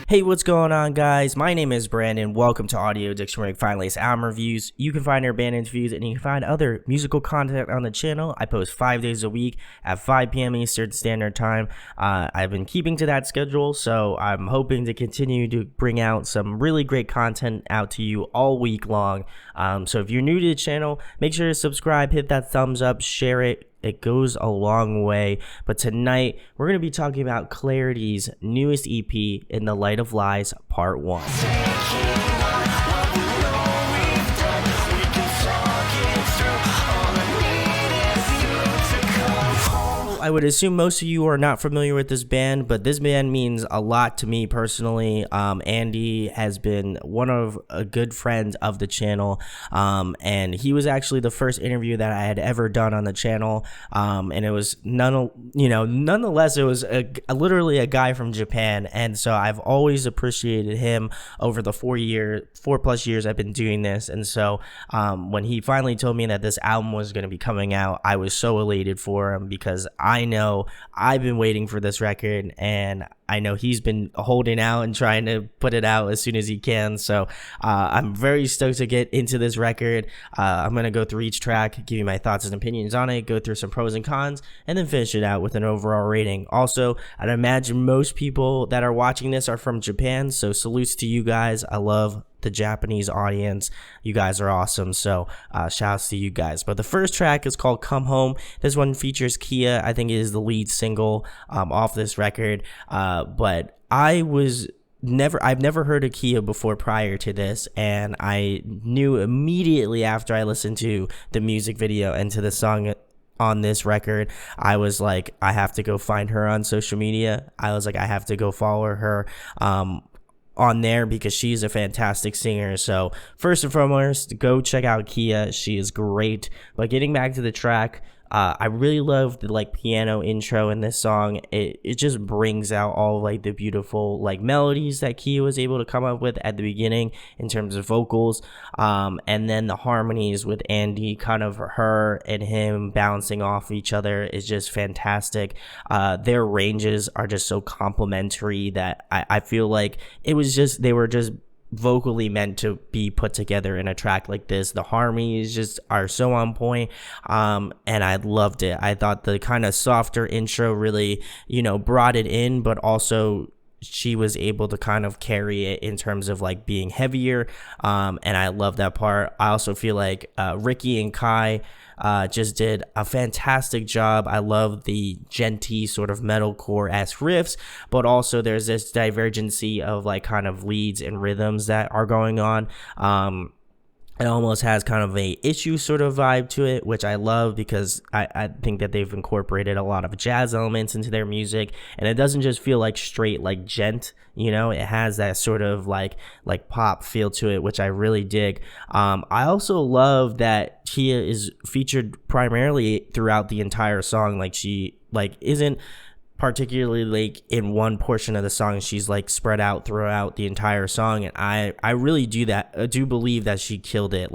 Hey, what's going on, guys? My name is Brandon. Welcome to Audio Addictionmedia Finally album reviews. You can find our band interviews and you can find other musical content on the channel. I post 5 days a week at 5 p.m. Eastern Standard Time. I've been keeping to that schedule, so I'm hoping to continue to bring out some really great content out to you all week long. So if you're new to the channel, make sure to subscribe, hit that thumbs up, share it. It goes a long way. But tonight, we're going to be talking about Clarity's newest EP, In the Light of Lies, Part 1. I would assume most of you are not familiar with this band, but this band means a lot to me personally. Andy has been one of a good friend of the channel, and he was actually the first interview that I had ever done on the channel, and it was nonetheless, it was literally a guy from Japan, and so I've always appreciated him over the 4+ years I've been doing this, and so when he finally told me that this album was going to be coming out, I was so elated for him because I know I've been waiting for this record, and I know he's been holding out and trying to put it out as soon as he can. So I'm very stoked to get into this record. I'm going to go through each track, give you my thoughts and opinions on it, go through some pros and cons, and then finish it out with an overall rating. Also, I'd imagine most people that are watching this are from Japan, so salutes to you guys. I love the Japanese audience. You guys are awesome, so shouts to you guys. But the first track is called Come Home. This one features Kia. I think it is the lead single off this record, but I've never heard of Kia before prior to this, and I knew immediately after I listened to the music video and to the song on this record. I was like, I have to go find her on social media. I was like, I have to go follow her on there because she's a fantastic singer. So first and foremost, go check out Kia. She is great. But getting back to the track, I really love the piano intro in this song. It just brings out all the beautiful melodies that Kia was able to come up with at the beginning in terms of vocals, and then the harmonies with Andy, kind of her and him bouncing off each other, is just fantastic. Their ranges are just so complementary that I feel like they were just vocally meant to be put together in a track like this. The harmonies just are so on point, and I loved it. I thought the kind of softer intro really brought it in, but also she was able to kind of carry it in terms of being heavier, and I love that part. I also feel like Ricky and Kai just did a fantastic job. I love the genty sort of metalcore-esque riffs, but also there's this divergency of kind of leads and rhythms that are going on. It almost has kind of a issue sort of vibe to it, which I love because I think that they've incorporated a lot of jazz elements into their music, and it doesn't just feel straight gent, it has that sort of like pop feel to it, which I really dig. I also love that Tia is featured primarily throughout the entire song. She isn't particularly in one portion of the song. She's spread out throughout the entire song, and I really do believe that she killed it.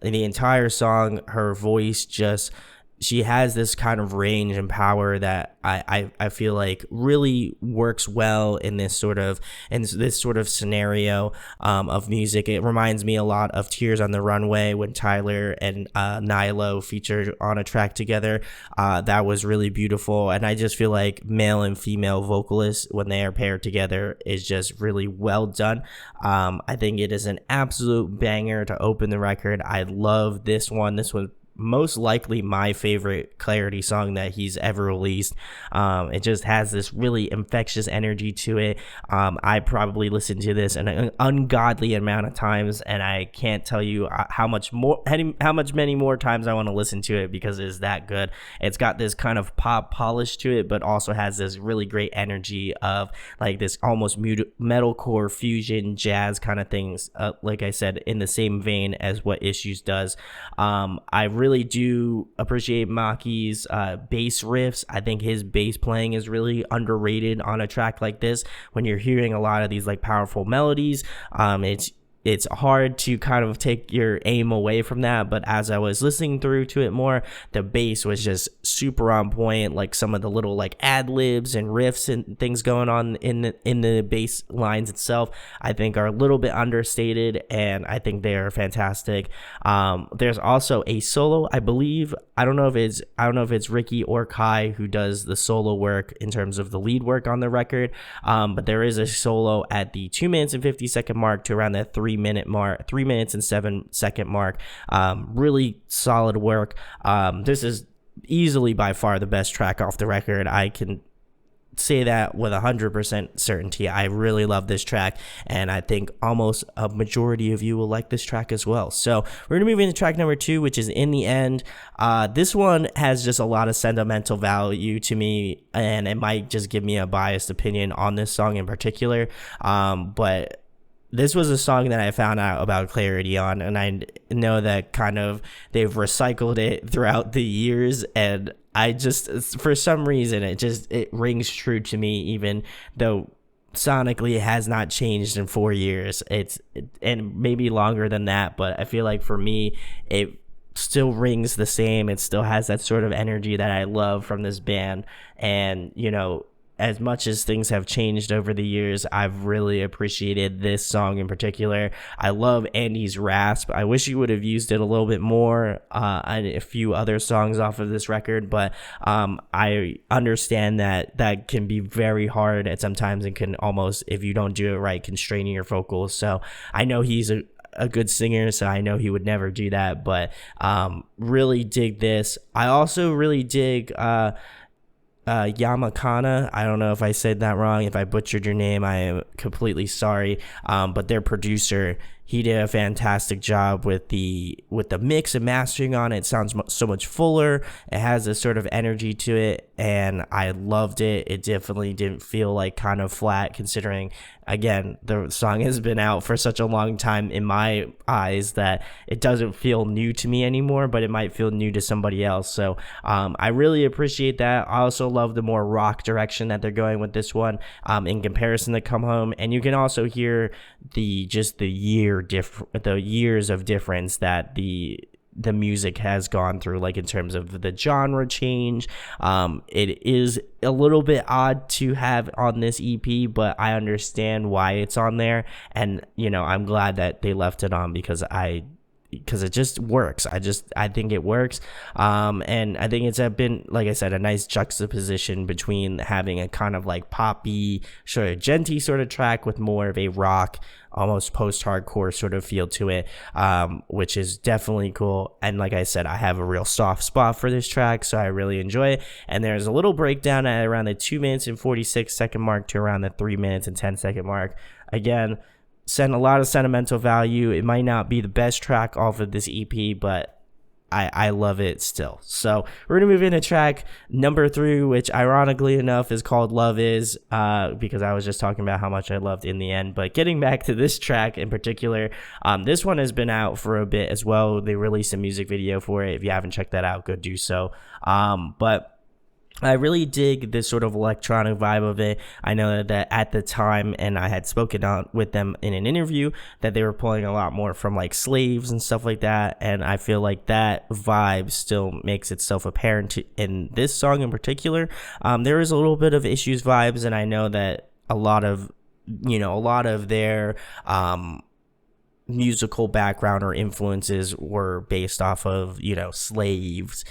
In the entire song, her voice she has this kind of range and power that I feel really works well in this sort of scenario of music. It reminds me a lot of Tears on the Runway when Tyler and Nilo featured on a track together. That was really beautiful, and I just feel like male and female vocalists, when they are paired together, is just really well done. I think it is an absolute banger to open the record. I love this one. This was most likely my favorite Clarity song that he's ever released. It just has this really infectious energy to it. I probably listened to this an ungodly amount of times, and I can't tell you how many more times I want to listen to it because it is that good. It's got this kind of pop polish to it, but also has this really great energy of this almost metalcore fusion jazz kind of things, like I said, in the same vein as what Issues does. I really do appreciate Maki's bass riffs. I think his bass playing is really underrated on a track like this. When you're hearing a lot of these powerful melodies, it's it's hard to kind of take your aim away from that. But as I was listening through to it more, the bass was just super on point. Like some of the little like ad libs and riffs and things going on in the bass lines itself, I think are a little bit understated, and I think they are fantastic. There's also a solo, I believe. I don't know if it's Ricky or Kai who does the solo work in terms of the lead work on the record. But there is a solo at the 2 minutes and 50-second mark to around that 3 minute mark, 3 minutes and 7-second mark. Really solid work. This is easily by far the best track off the record. I can say that with 100% certainty. I really love this track, and I think almost a majority of you will like this track as well. So we're gonna move into track number 2, which is In the End. This one has just a lot of sentimental value to me, and it might just give me a biased opinion on this song in particular, but this was a song that I found out about Clarity on, and I know that kind of they've recycled it throughout the years, and I just, for some reason, it rings true to me, even though sonically it has not changed in 4 years. And maybe longer than that, but I feel like for me, it still rings the same. It still has that sort of energy that I love from this band, and as much as things have changed over the years, I've really appreciated this song in particular. I love Andy's rasp. I wish he would have used it a little bit more on a few other songs off of this record, but I understand that can be very hard at sometimes, and can almost, if you don't do it right, constrain your vocals. So I know he's a good singer, so I know he would never do that, but really dig this. I also really dig Yamakana. I don't know if I said that wrong. If I butchered your name, I am completely sorry. But their producer, he did a fantastic job with the mix and mastering on it. It sounds so much fuller. It has a sort of energy to it, and I loved it. It definitely didn't feel like kind of flat, considering, again, the song has been out for such a long time in my eyes that it doesn't feel new to me anymore, but it might feel new to somebody else. So I really appreciate that. I also love the more rock direction that they're going with this one in comparison to Come Home. And you can also hear the years of difference that the music has gone through, like in terms of the genre change. It is a little bit odd to have on this EP, but I understand why it's on there, and I'm glad that they left it on because it just works. I think it works. And I think it's been, like I said, a nice juxtaposition between having a kind of like poppy, sort of genty sort of track with more of a rock, almost post-hardcore sort of feel to it, which is definitely cool. And like I said, I have a real soft spot for this track, so I really enjoy it. And there's a little breakdown at around the 2 minutes and 46-second mark to around the 3 minutes and 10-second mark. Again, sent a lot of sentimental value. It might not be the best track off of this EP, but I love it still. So we're gonna move into track number 3, which ironically enough is called Love Is, because I was just talking about how much I loved In the End. But getting back to this track in particular, this one has been out for a bit as well. They released a music video for it. If you haven't checked that out, go do so. But I really dig this sort of electronic vibe of it. I know that at the time, and I had spoken on with them in an interview, that they were pulling a lot more from like Slaves and stuff like that, and I feel like that vibe still makes itself apparent in this song in particular. There is a little bit of Issues vibes, and I know that a lot of their musical background or influences were based off of Slaves,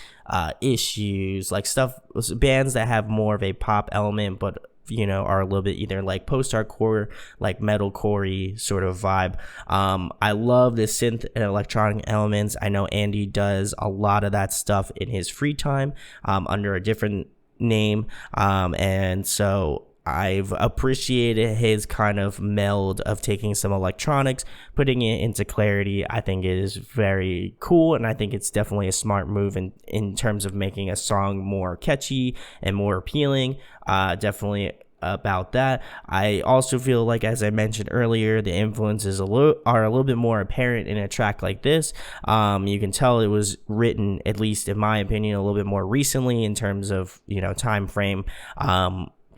Issues, like stuff, bands that have more of a pop element but are a little bit either like post-hardcore, like metalcore sort of vibe. I love the synth and electronic elements. I know Andy does a lot of that stuff in his free time under a different name, and so I've appreciated his kind of meld of taking some electronics, putting it into Clarity. I think it is very cool, and I think it's definitely a smart move in terms of making a song more catchy and more appealing. Definitely about that. I also feel like, as I mentioned earlier, the influences are a little bit more apparent in a track like this. You can tell it was written, at least in my opinion, a little bit more recently in terms of time frame.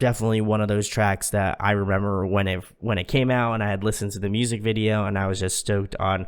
definitely one of those tracks that I remember when it came out, and I had listened to the music video, and I was just stoked on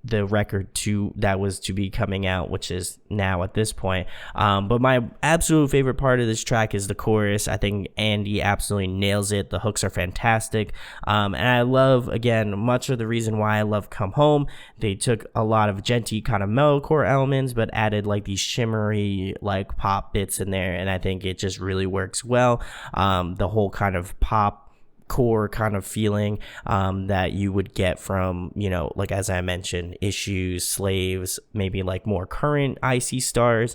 the record that was to be coming out, which is now at this point. But my absolute favorite part of this track is the chorus. I think Andy absolutely nails it. The hooks are fantastic, and I love, again, much of the reason why I love Come Home. They took a lot of genty kind of metalcore elements, but added like these shimmery like pop bits in there, and I think it just really works well. The whole kind of pop core kind of feeling that you would get from, like as I mentioned, Issues, Slaves, maybe like more current Icy Stars,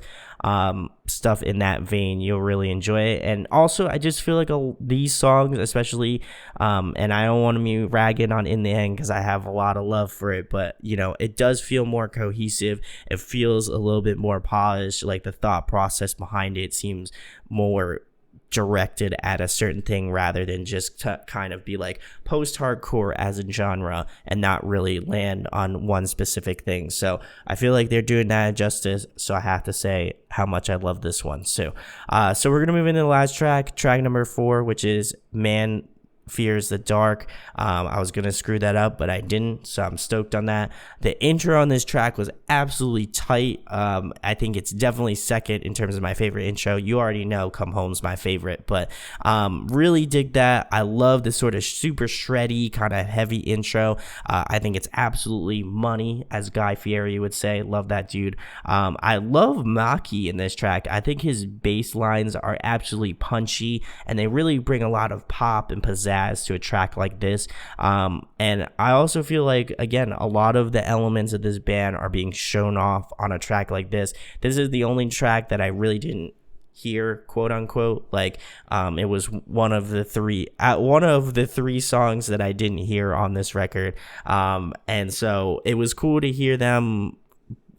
stuff in that vein. You'll really enjoy it. And also, I just feel like these songs, especially, and I don't want to be ragging on In the End because I have a lot of love for it, but it does feel more cohesive. It feels a little bit more polished. Like the thought process behind it seems more directed at a certain thing rather than just to kind of be like post-hardcore as a genre and not really land on one specific thing. So I feel like they're doing that justice, so I have to say how much I love this one. So we're gonna move into the last track number 4, which is Man Fears the Dark. I was gonna screw that up, but I didn't, so I'm stoked on that. The intro on this track was absolutely tight. I think it's definitely second in terms of my favorite intro. You already know Come Home's my favorite, but really dig that. I love this sort of super shreddy kind of heavy intro. I think it's absolutely money, as Guy Fieri would say. Love that dude. I love Maki in this track. I think his bass lines are absolutely punchy, and they really bring a lot of pop and pizzazz to a track like this. And I also feel like, again, a lot of the elements of this band are being shown off on a track like this. This is the only track that I really didn't hear, quote unquote. Like it was one of the three songs that I didn't hear on this record. And so it was cool to hear them,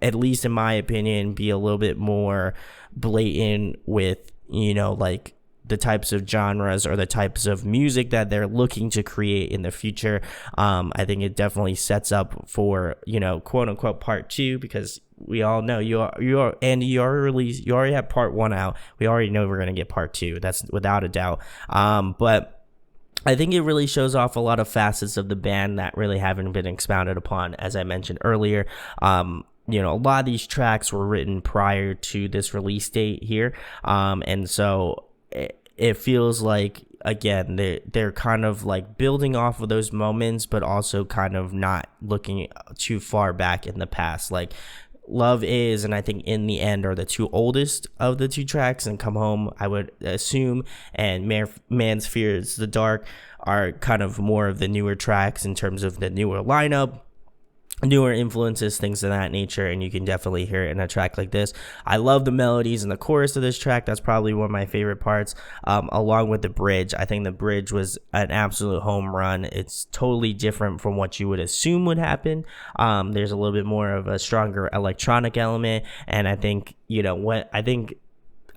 at least in my opinion, be a little bit more blatant with, like the types of genres or the types of music that they're looking to create in the future. I think it definitely sets up for, quote unquote part 2, because we all know you already have part 1 out. We already know we're going to get part 2. That's without a doubt. But I think it really shows off a lot of facets of the band that really haven't been expounded upon, as I mentioned earlier. A lot of these tracks were written prior to this release date here. And so it feels like, again, they're kind of like building off of those moments, but also kind of not looking too far back in the past. Like Love Is and I think In the End are the two oldest of the 2 tracks, and Come Home, I would assume, and Man's Fears the Dark are kind of more of the newer tracks in terms of the newer lineup, newer influences, things of that nature, and you can definitely hear it in a track like this. I love the melodies and the chorus of this track. That's probably one of my favorite parts, along with the bridge. I think the bridge was an absolute home run. It's totally different from what you would assume would happen. There's a little bit more of a stronger electronic element, and I think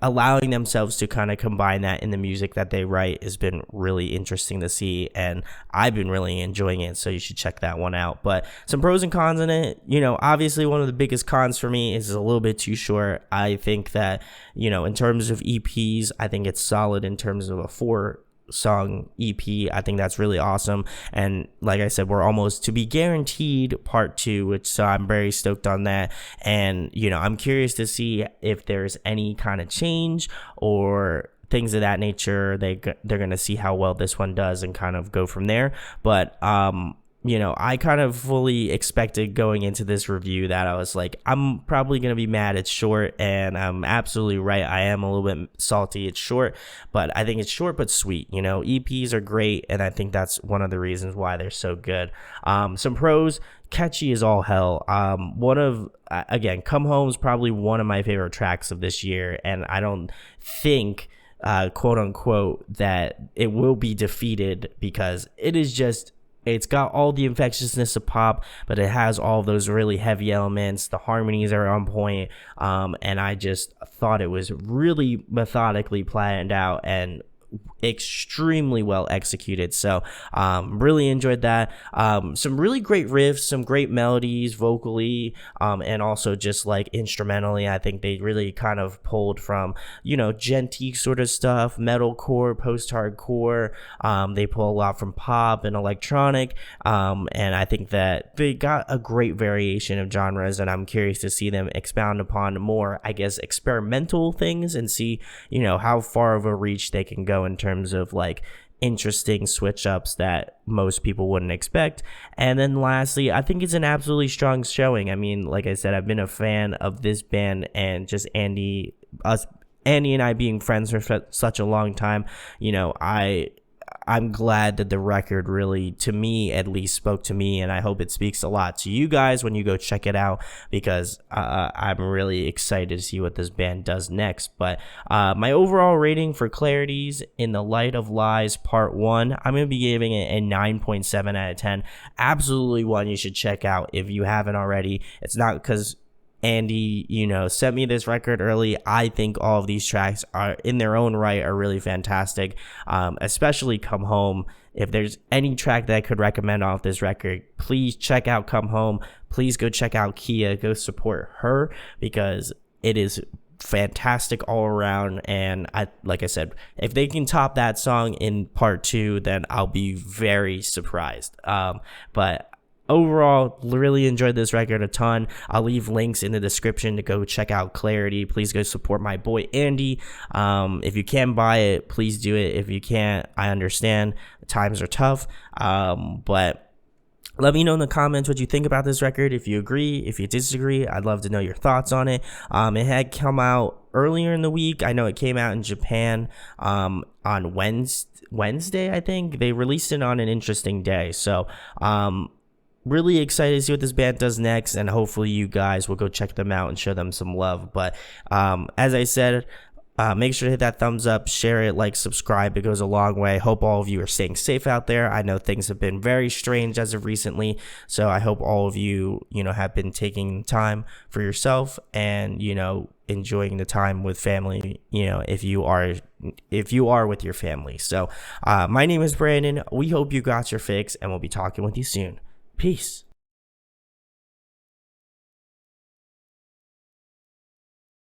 allowing themselves to kind of combine that in the music that they write has been really interesting to see, and I've been really enjoying it, so you should check that one out. But some pros and cons in it, obviously one of the biggest cons for me is it's a little bit too short. I think that, in terms of EPs, I think it's solid in terms of a 4-song EP. I think that's really awesome, and like I said, we're almost to be guaranteed part 2, so I'm very stoked on that. And I'm curious to see if there's any kind of change or things of that nature. They're gonna see how well this one does and kind of go from there. But I kind of fully expected going into this review that I was like, I'm probably going to be mad it's short, and I'm absolutely right. I am a little bit salty it's short, but I think it's short but sweet. EPs are great, and I think that's one of the reasons why they're so good. Some pros: catchy as all hell. Again, Come Home is probably one of my favorite tracks of this year, and I don't think, quote unquote, that it will be defeated, because it is just, it's got all the infectiousness of pop, but it has all those really heavy elements. The harmonies are on point, and I just thought it was really methodically planned out and extremely well executed. So really enjoyed that. Some really great riffs, some great melodies vocally, and also just like instrumentally. I think they really kind of pulled from, genty sort of stuff, metalcore, post-hardcore. They pull a lot from pop and electronic, and I think that they got a great variation of genres, and I'm curious to see them expound upon more, I guess, experimental things and see, how far of a reach they can go in terms of like interesting switch ups that most people wouldn't expect. And then lastly, I think it's an absolutely strong showing. I mean, like I said, I've been a fan of this band and just Andy and I being friends for such a long time. I'm glad that the record really, to me at least, spoke to me, and I hope it speaks a lot to you guys when you go check it out, because I'm really excited to see what this band does next. But my overall rating for Clarity's In the Light of Lies Part 1, I'm going to be giving it a 9.7 out of 10. Absolutely one you should check out if you haven't already. It's not because Andy, sent me this record early. I think all of these tracks are, in their own right, are really fantastic. Especially Come Home. If there's any track that I could recommend off this record, please check out Come Home. Please go check out Kia. Go support her, because it is fantastic all around. And like I said, if they can top that song in part 2, then I'll be very surprised. But overall, really enjoyed this record a ton. I'll leave links in the description to go check out Clarity. Please go support my boy Andy. If you can buy it, please do it. If you can't, I understand. Times are tough. But let me know in the comments what you think about this record. If you agree, if you disagree, I'd love to know your thoughts on it. It had come out earlier in the week. I know it came out in Japan on Wednesday, I think. They released it on an interesting day. So, really excited to see what this band does next, and hopefully you guys will go check them out and show them some love. But as I said, make sure to hit that thumbs up, share it, like, subscribe. It goes a long way. Hope all of you are staying safe out there. I know things have been very strange as of recently, so I hope all of you, have been taking time for yourself and, enjoying the time with family, if you are with your family. So my name is Brandon. We hope you got your fix, and we'll be talking with you soon. Peace.